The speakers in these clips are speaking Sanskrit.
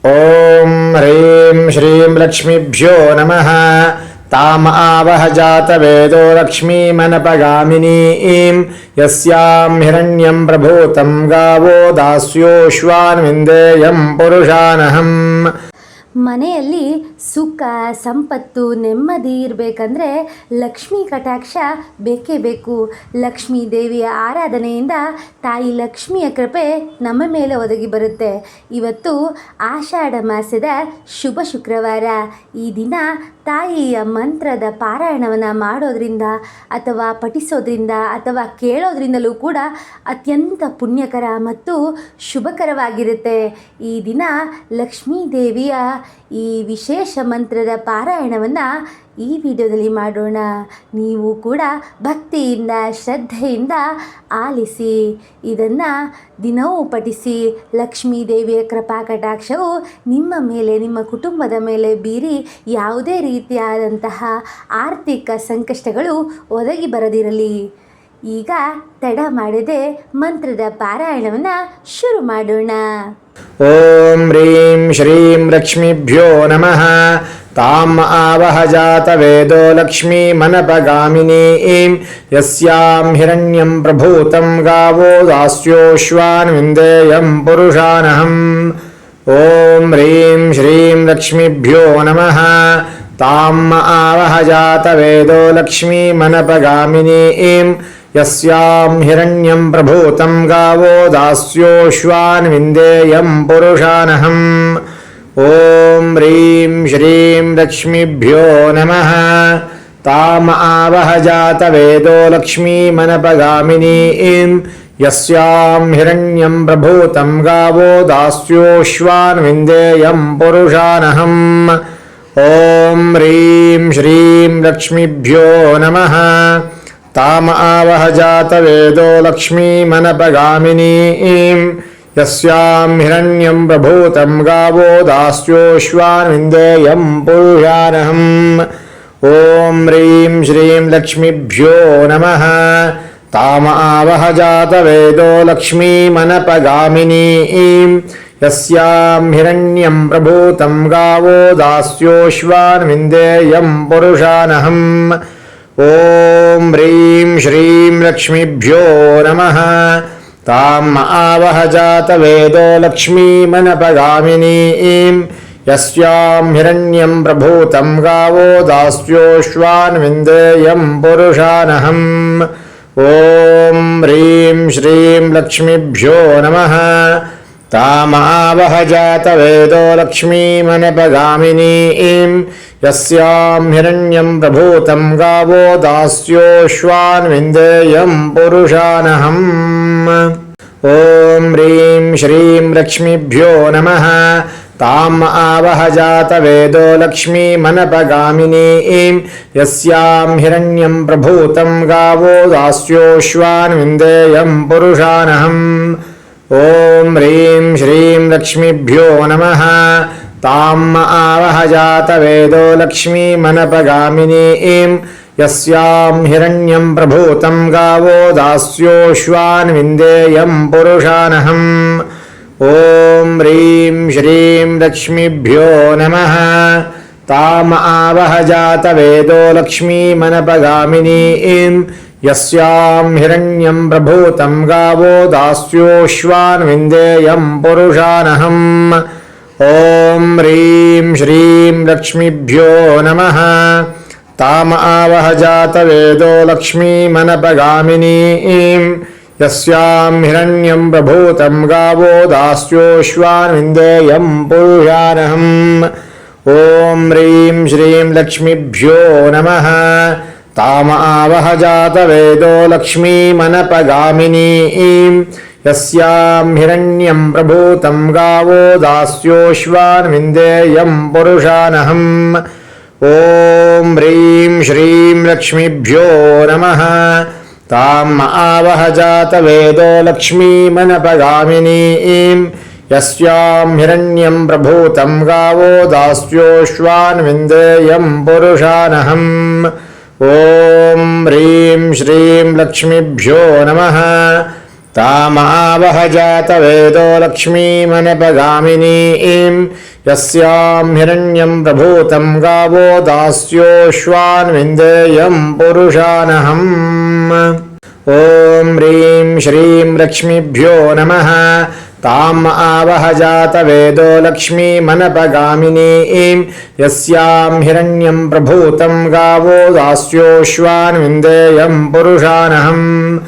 ఓం హ్రీం శ్రీం లక్ష్మీభ్యో నమః. తాం ఆవహ జాతవేదో లక్ష్మీమనపగామినీం యస్యాం హిరణ్యం ప్రభూతం గావో దాస్యోశ్వాన్ విందేయం పురుషానహం. ಮನೆಯಲ್ಲಿ ಸುಖ ಸಂಪತ್ತು ನೆಮ್ಮದಿ ಇರಬೇಕಂದ್ರೆ ಲಕ್ಷ್ಮೀ ಕಟಾಕ್ಷ ಬೇಕೇ ಬೇಕು. ಲಕ್ಷ್ಮೀ ದೇವಿಯ ಆರಾಧನೆಯಿಂದ ತಾಯಿ ಲಕ್ಷ್ಮಿಯ ಕೃಪೆ ನಮ್ಮ ಮೇಲೆ ಒದಗಿ ಬರುತ್ತೆ. ಇವತ್ತು ಆಷಾಢ ಮಾಸದ ಶುಭ ಶುಕ್ರವಾರ. ಈ ದಿನ ತಾಯಿಯ ಮಂತ್ರದ ಪಾರಾಯಣವನ್ನು ಮಾಡೋದ್ರಿಂದ ಅಥವಾ ಪಠಿಸೋದ್ರಿಂದ ಅಥವಾ ಕೇಳೋದ್ರಿಂದಲೂ ಕೂಡ ಅತ್ಯಂತ ಪುಣ್ಯಕರ ಮತ್ತು ಶುಭಕರವಾಗಿರುತ್ತೆ. ಈ ದಿನ ಲಕ್ಷ್ಮೀ ದೇವಿಯ ಈ ವಿಶೇಷ ಮಂತ್ರದ ಪಾರಾಯಣವನ್ನು ಈ ವಿಡಿಯೋದಲ್ಲಿ ಮಾಡೋಣ. ನೀವು ಕೂಡ ಭಕ್ತಿಯಿಂದ ಶ್ರದ್ಧೆಯಿಂದ ಆಲಿಸಿ, ಇದನ್ನು ದಿನವೂ ಪಠಿಸಿ. ಲಕ್ಷ್ಮೀ ದೇವಿಯ ಕೃಪಾ ಕಟಾಕ್ಷವು ನಿಮ್ಮ ಮೇಲೆ, ನಿಮ್ಮ ಕುಟುಂಬದ ಮೇಲೆ ಬೀರಿ ಯಾವುದೇ ರೀತಿಯಾದಂತಹ ಆರ್ಥಿಕ ಸಂಕಷ್ಟಗಳು ಒದಗಿ ಬರದಿರಲಿ. ಈಗ ತಡ ಮಾಡದೆ ಮಂತ್ರದ ಪಾರಾಯಣವನ್ನು ಶುರು ಮಾಡೋಣ. ఓం హ్రీం శ్రీం లక్ష్మీభ్యో నమః. తాం ఆవహ జాతవేదో లక్ష్మీమనపగామినీం యస్యాం హిరణ్యం ప్రభూతం గావో దాస్యోశ్వాన్ విందేయం పురుషానహం. ఓం హ్రీం శ్రీం లక్ష్మీభ్యో నమః. తాం ఆవహ జాతవేదో లక్ష్మీమనపగామినీం యస్యాం హిరణ్యం ప్రభూతం గావో దాస్యోశ్వాన్ విందేయం పురుషానహం. ఓం హ్రీం శ్రీం లక్ష్మీభ్యో నమః. తాం ఆవహ జాతవేదో లక్ష్మీమనపగామినీం యస్యాం హిరణ్యం ప్రభూతం గావో దాస్యోశ్వాన్ విందేయం పురుషానహం. ఓం హ్రీం శ్రీం లక్ష్మీభ్యో నమః. తాం ఆవహ జాతవేదో లక్ష్మీమనపగామినీం యస్యాం హిరణ్యం ప్రభూతం గావో దాస్యోశ్వాన్ విందేయం పురుషానహం. ఓం హ్రీం శ్రీం లక్ష్మీభ్యో నమః. తాం ఆవహ జాతవేదో లక్ష్మీమనపగామినీం యస్యాం హిరణ్యం ప్రభూతం గావో దాస్యోశ్వాన్ విందేయం పురుషానహం. ఓం హ్రీం శ్రీం లక్ష్మీభ్యో నమః. తాం ఆవహ జాతవేదో లక్ష్మీమనపగామినీం యస్యాం హిరణ్యం ప్రభూతం గావో దాస్యోశ్వాన్ విందేయం పురుషానహం. ఓం హ్రీం శ్రీం లక్ష్మీభ్యో నమః. తాం ఆవహ జాతవేదో లక్ష్మీమనపగామినీం యస్యాం హిరణ్యం ప్రభూతం గావో దాస్యోశ్వాన్ విందేయం పురుషానహం. ఓం హ్రీం శ్రీం లక్ష్మీభ్యో నమః. తాం ఆవహ జాతవేదో లక్ష్మీమనపగామినీం యస్యాం హిరణ్యం ప్రభూతం గావో దాస్యోశ్వాన్ విందేయం పురుషానహం. ఓం హ్రీం శ్రీం లక్ష్మీభ్యో నమః. తాం ఆవహ జాతవేదో లక్ష్మీమనపగామినీం యస్యాం హిరణ్యం ప్రభూతం గావో దాస్యోశ్వాన్ విందేయం పురుషానహం. ఓం హ్రీం శ్రీం లక్ష్మీభ్యో నమః. తాం ఆవహ జాతవేదో లక్ష్మీమనపగామినీం యస్యాం హిరణ్యం ప్రభూతం గావో దాస్యోశ్వాన్ విందేయం పురుషానహం. ఓం హ్రీం శ్రీం లక్ష్మీభ్యో నమః. తాం ఆవహ జాతవేదో లక్ష్మీమనపగామినీం యస్యాం హిరణ్యం ప్రభూతం గావో దాస్యోశ్వాన్ విందేయం పురుషానహం. ఓం హ్రీం శ్రీం లక్ష్మీభ్యో నమః. తాం ఆవహ జాతవేదో లక్ష్మీమనపగామినీం యస్యాం హిరణ్యం ప్రభూతం గావో దాస్యోశ్వాన్ విందేయం పురుషానహం. ఓం హ్రీం శ్రీం లక్ష్మీభ్యో నమః. తాం ఆవహ జాతవేదో లక్ష్మీమనపగామినీం యస్యాం హిరణ్యం ప్రభూతం గావో దాస్యోశ్వాన్ విందేయం పురుషానహం. ఓం హ్రీం శ్రీం లక్ష్మీభ్యో నమః. తాం ఆవహ జాతవేదో లక్ష్మీమనపగామినీం यस्यां हिरण्यं प्रभूतं गावो दास्योश्वान् विन्देयं पुरुषानहम्। ॐ ह्रीं श्रीं लक्ष्मीभ्यो नमः। ताम् आवह जातवेदो लक्ष्मीमनपगामिनीं यस्यां हिरण्यं प्रभूतं गावो दास्योश्वान् विन्देयं पुरुषानहम्।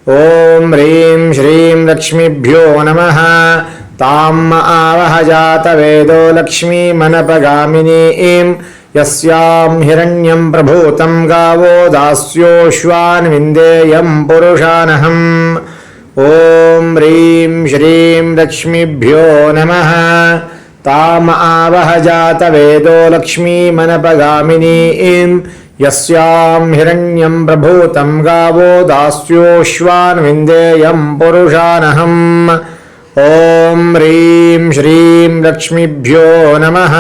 ॐ ह्रीं श्रीं लक्ष्मीभ्यो नमः। ताम् आवह जातवेदो लक्ष्मीमनपगामिनीं यस्यां हिरण्यं प्रभूतं गावो दास्योश्वान् विन्देयं पुरुषानहम्। ॐ ह्रीं श्रीं लक्ष्मीभ्यो नमः। ताम् आवह जातवेदो लक्ष्मीमनपगामिनीं यस्यां हिरण्यं प्रभूतं गावो दास्योश्वान् विन्देयं पुरुषानहम्। ॐ ह्रीं श्रीं लक्ष्मीभ्यो नमः।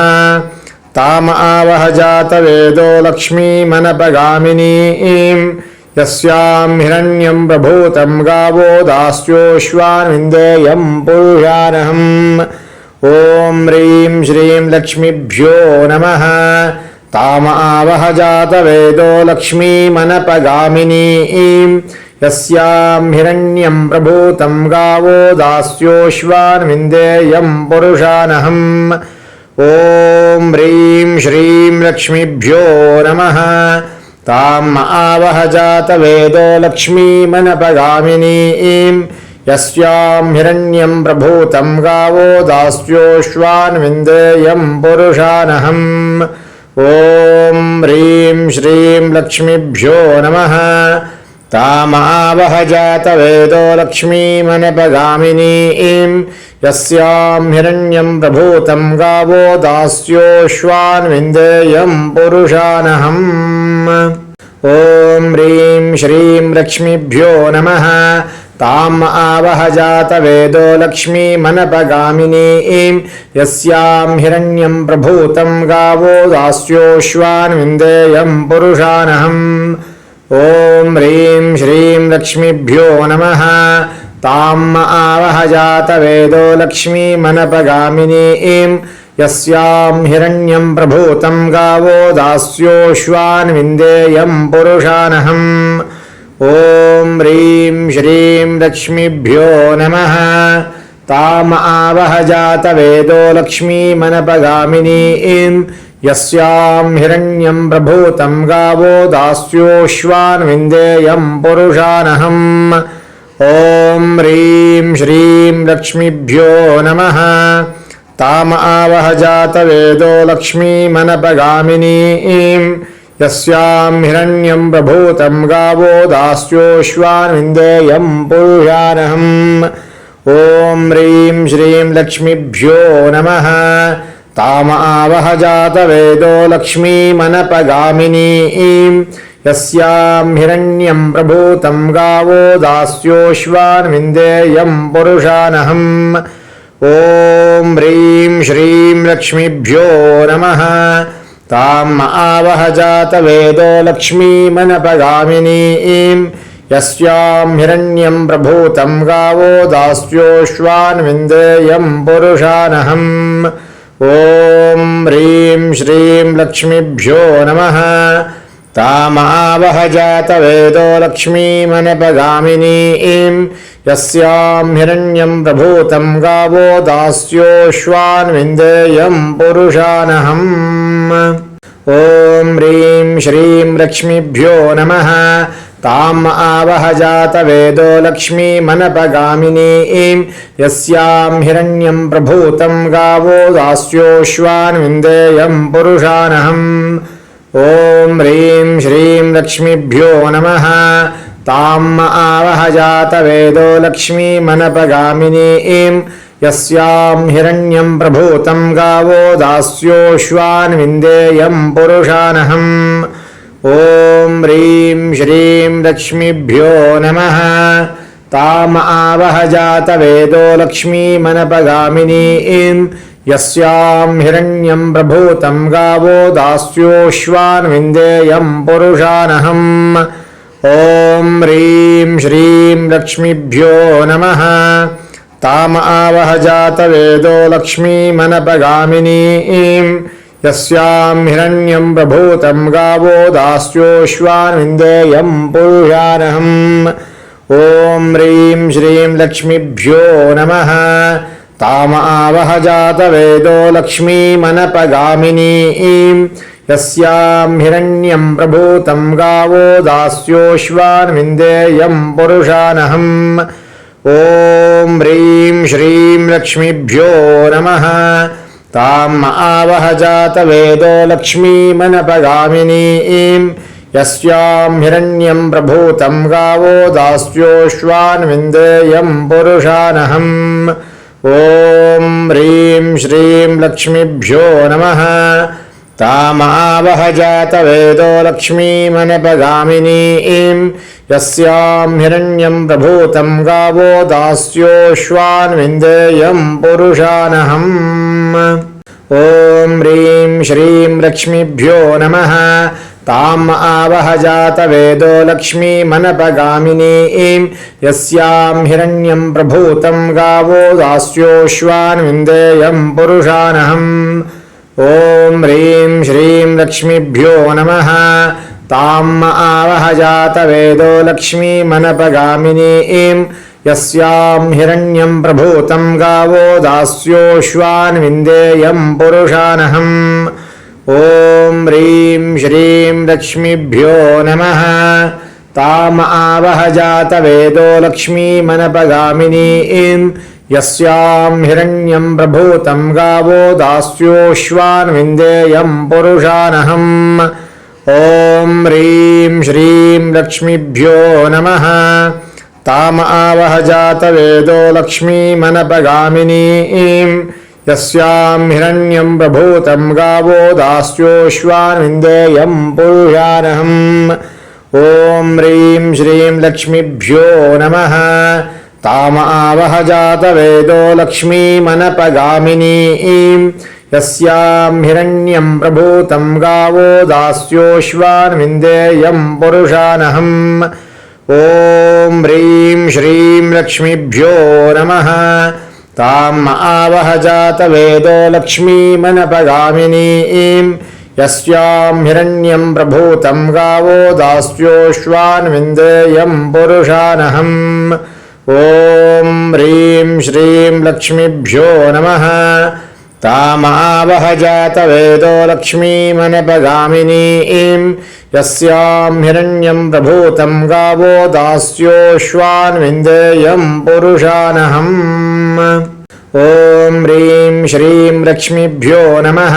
ताम् आवह जातवेदो लक्ष्मीमनपगामिनीं यस्यां हिरण्यं प्रभूतं गावो दास्योश्वान् विन्देयं पुरुषानहम्। ॐ ह्रीं श्रीं लक्ष्मीभ्यो नमः। ताम् आवह जातवेदो लक्ष्मीमनपगामिनीं यस्यां हिरण्यं प्रभूतं गावो दास्योश्वान् विन्देयं पुरुषानहम्। ॐ ह्रीं श्रीं लक्ष्मीभ्यो नमः। ताम् आवह जातवेदो लक्ष्मीमनपगामिनीं यस्यां हिरण्यं प्रभूतं गावो दास्योश्वान् विन्देयं पुरुषानहम्। ॐ ह्रीं श्रीं लक्ष्मीभ्यो नमः। ताम् आवह जातवेदो लक्ष्मीमनपगामिनीं यस्यां हिरण्यं प्रभूतं गावो दास्योश्वान् विन्देयं पुरुषानहम्। ॐ ह्रीं श्रीं लक्ष्मीभ्यो नमः। ताम् आवह जातवेदो लक्ष्मीमनपगामिनीं यस्यां हिरण्यं प्रभूतं गावो दास्योश्वान् विन्देयं पुरुषानहम्। ॐ ह्रीं श्रीं लक्ष्मीभ्यो नमः। ताम् आवह जातवेदो लक्ष्मीमनपगामिनीं यस्यां हिरण्यं प्रभूतं गावो दास्योश्वान् विन्देयं पुरुषानहम्। ॐ ह्रीं श्रीं लक्ष्मीभ्यो नमः। ताम् आवह जातवेदो लक्ष्मीमनपगामिनीं यस्यां हिरण्यं प्रभूतं गावो दास्योश्वान् विन्देयं पुरुषानहम्। ॐ ह्रीं श्रीं लक्ष्मीभ्यो नमः। ताम् आवह जातवेदो लक्ष्मीमनपगामिनीं यस्यां हिरण्यं प्रभूतं गावो दास्योश्वान् विन्देयं पुरुषानहम्। ॐ ह्रीं श्रीं लक्ष्मीभ्यो नमः। ताम् आवह जातवेदो लक्ष्मीमनपगामिनीं यस्यां हिरण्यं प्रभूतं गावो दास्योश्वान् विन्देयं पुरुषानहम्। ॐ ह्रीं श्रीं लक्ष्मीभ्यो नमः। ताम् आवह जातवेदो लक्ष्मीमनपगामिनीं यस्यां हिरण्यं प्रभूतं गावो दास्योश्वान् विन्देयं पुरुषानहम्। ॐ ह्रीं श्रीं लक्ष्मीभ्यो नमः। ताम् आवह जातवेदो लक्ष्मीमनपगामिनीं यस्यां हिरण्यं प्रभूतं गावो दास्योश्वान् विन्देयं पुरुषानहम्। ॐ ह्रीं श्रीं लक्ष्मीभ्यो नमः। ताम् आवह जातवेदो लक्ष्मीमनपगामिनीं यस्यां हिरण्यं प्रभूतं गावो दास्योश्वान् विन्देयं पुरुषानहम्। ॐ ह्रीं श्रीं लक्ष्मीभ्यो नमः। ताम् आवह जातवेदो लक्ष्मीमनपगामिनीं यस्यां हिरण्यं प्रभूतं गावो दास्योश्वान् विन्देयं पुरुषानहम्। ॐ ह्रीं श्रीं लक्ष्मीभ्यो नमः। ताम् आवह जातवेदो लक्ष्मीमनपगामिनीं यस्यां हिरण्यं प्रभूतं गावो दास्योश्वान् विन्देयं पुरुषानहम्। ॐ ह्रीं श्रीं लक्ष्मीभ्यो नमः। ताम आवह जातवेदो लक्ष्मीमनपगामिनीं यस्यां हिरण्यं प्रभूतं गावो दास्योश्वान् विन्देयं पुरुषानहम् ॐ ह्रीं श्रीं लक्ष्मीभ्यो नमः ताम आवह जातवेदो लक्ष्मीमनपगामिनीं यस्यां हिरण्यं प्रभूतं गावो दास्योश्वान् विन्देयं पुरुषानहम् ॐ ह्रीं श्रीं लक्ष्मीभ्यो नमः ताम आवह जातवेदो लक्ष्मीमनपगामिनीं यस्यां हिरण्यं प्रभूतं गावो दास्योश्वान् विन्देयं पुरुषानहम् ॐ ह्रीं श्रीं लक्ष्मीभ्यो नमः ताम आवह जातवेदो लक्ष्मीमनपगामिनीं यस्यां हिरण्यं प्रभूतं गावो दास्योश्वान् विन्देयं पुरुषानहम् ॐ ह्रीं श्रीं लक्ष्मीभ्यो नमः ताम आवह जातवेदो लक्ष्मीमनपगामिनीं यस्यां हिरण्यं प्रभूतं गावो दास्योश्वान् विन्देयं पुरुषानहम् ॐ ह्रीं श्रीं लक्ष्मीभ्यो नमः ताम आवह जातवेदो लक्ष्मीमनपगामिनीं यस्यां हिरण्यं प्रभूतं गावो दास्योश्वान् विन्देयं पुरुषानहम् ॐ ह्रीं श्रीं लक्ष्मीभ्यो नमः ताम आवह जातवेदो लक्ष्मीमनपगामिनीं यस्यां हिरण्यं प्रभूतं गावो दास्योश्वान् विन्देयं पुरुषानहम् ॐ ह्रीं श्रीं लक्ष्मीभ्यो नमः ताम आवह जातवेदो लक्ष्मीमनपगामिनीं यस्यां हिरण्यं प्रभूतं गावो दास्योश्वान् विन्देयं पुरुषानहम् ॐ ह्रीं श्रीं लक्ष्मीभ्यो नमः ताम आवह जातवेदो लक्ष्मीमनपगामिनीं यस्यां हिरण्यं प्रभूतं गावो दास्योश्वान् विन्देयं पुरुषानहम् ॐ ह्रीं श्रीं लक्ष्मीभ्यो नमः ताम आवह जातवेदो लक्ष्मीमनपगामिनीं यस्यां हिरण्यं प्रभूतं गावो दास्योश्वान् विन्देयं पुरुषानहम् ॐ ह्रीं श्रीं लक्ष्मीभ्यो नमः ताम आवह जातवेदो लक्ष्मीमनपगामिनीं यस्यां हिरण्यं प्रभूतं गावो दास्योश्वान् विन्देयं पुरुषानहम् ॐ ह्रीं श्रीं लक्ष्मीभ्यो नमः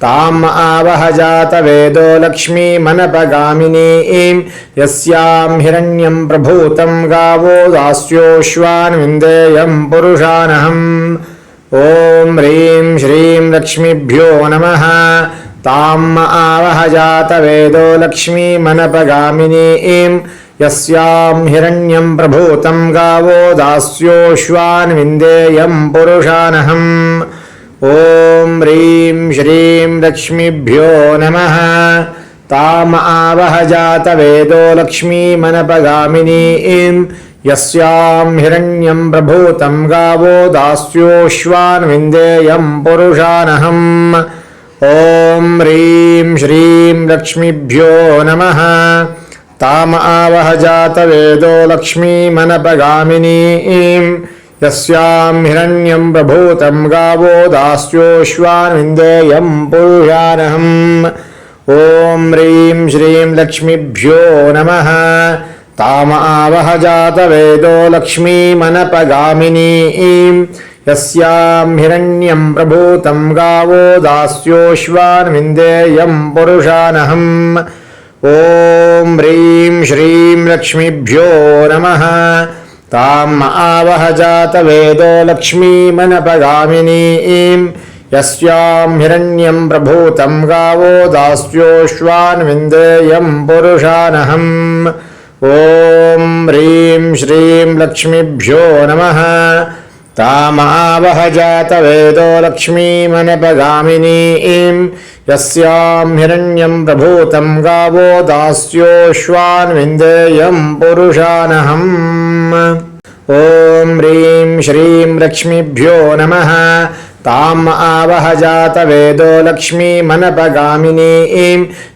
ताम आवह जातवेदो लक्ष्मीमनपगामिनीं यस्यां हिरण्यं प्रभूतं गावो दास्योश्वान् विन्देयं पुरुषानहम् ॐ ह्रीं श्रीं लक्ष्मीभ्यो नमः ताम आवह जातवेदो लक्ष्मीमनपगामिनीं यस्यां हिरण्यं प्रभूतं गावो दास्योश्वान् विन्देयं पुरुषानहम् ॐ ह्रीं श्रीं लक्ष्मीभ्यो नमः ताम आवह जातवेदो लक्ष्मीमनपगामिनीं यस्यां हिरण्यं प्रभूतं गावो दास्योश्वान् विन्देयं पुरुषानहम् ॐ ह्रीं श्रीं लक्ष्मीभ्यो नमः ताम आवह जातवेदो लक्ष्मीमनपगामिनीं यस्यां हिरण्यं प्रभूतं गावो दास्योश्वान् विन्देयं पुरुषानहम् ॐ ह्रीं श्रीं लक्ष्मीभ्यो नमः ताम आवह जातवेदो लक्ष्मीमनपगामिनीं यस्यां हिरण्यं प्रभूतं गावो दास्योश्वान् विन्देयं पुरुषानहम् ॐ ह्रीं श्रीं लक्ष्मीभ्यो नमः ताम आवह जातवेदो लक्ष्मीमनपगामिनीं यस्यां हिरण्यं प्रभूतं गावो दास्योश्वान् विन्देयं पुरुषानहम् ॐ ह्रीं श्रीं लक्ष्मीभ्यो नमः ताम आवह जातवेदो लक्ष्मीमनपगामिनीं यस्यां हिरण्यं प्रभूतं गावो दास्योश्वान् विन्देयं पुरुषानहम् ॐ ह्रीं श्रीं लक्ष्मीभ्यो नमः ताम् आवह जातवेदो लक्ष्मीमनपगामिनीं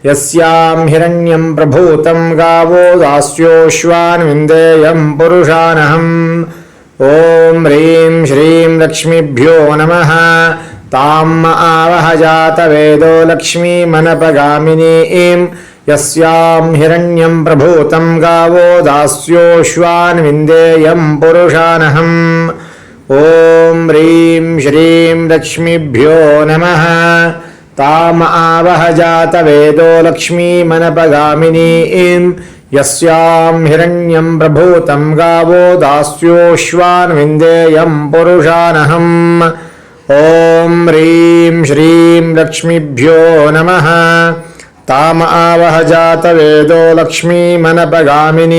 यस्यां हिरण्यं प्रभूतं गावो दास्योश्वान् विन्देयं पुरुषानहम् ॐ ह्रीं श्रीं लक्ष्मीभ्यो नमः ताम् आवह जातवेदो लक्ष्मीमनपगामिनीं यस्यां हिरण्यं प्रभूतं गावो दास्योश्वान् विन्देयं पुरुषानहम् ॐ ह्रीं श्रीं लक्ष्मीभ्यो नमः ताम् आवह जातवेदो लक्ष्मीमनपगामिनीं यस्यां हिरण्यं प्रभूतं गावो दास्योश्वान् विन्देयं पुरुषानहम् ॐ ह्रीं श्रीं लक्ष्मीभ्यो नमः ताम् आवह जातवेदो लक्ष्मीमनपगामिनीं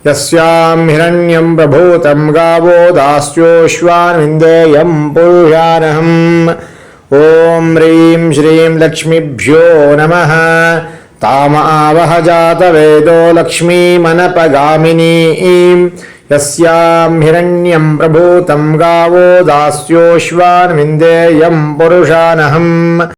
यस्यां हिरण्यं प्रभूतं गावो दास्योश्वान् विन्देयं पुरुषानहम् ॐ ह्रीं श्रीं लक्ष्मीभ्यो नमः ताम् आवह जातवेदो लक्ष्मीमनपगामिनीं यस्यां हिरण्यं प्रभूतं गावो दास्योश्वान् विन्देयं पुरुषानहम्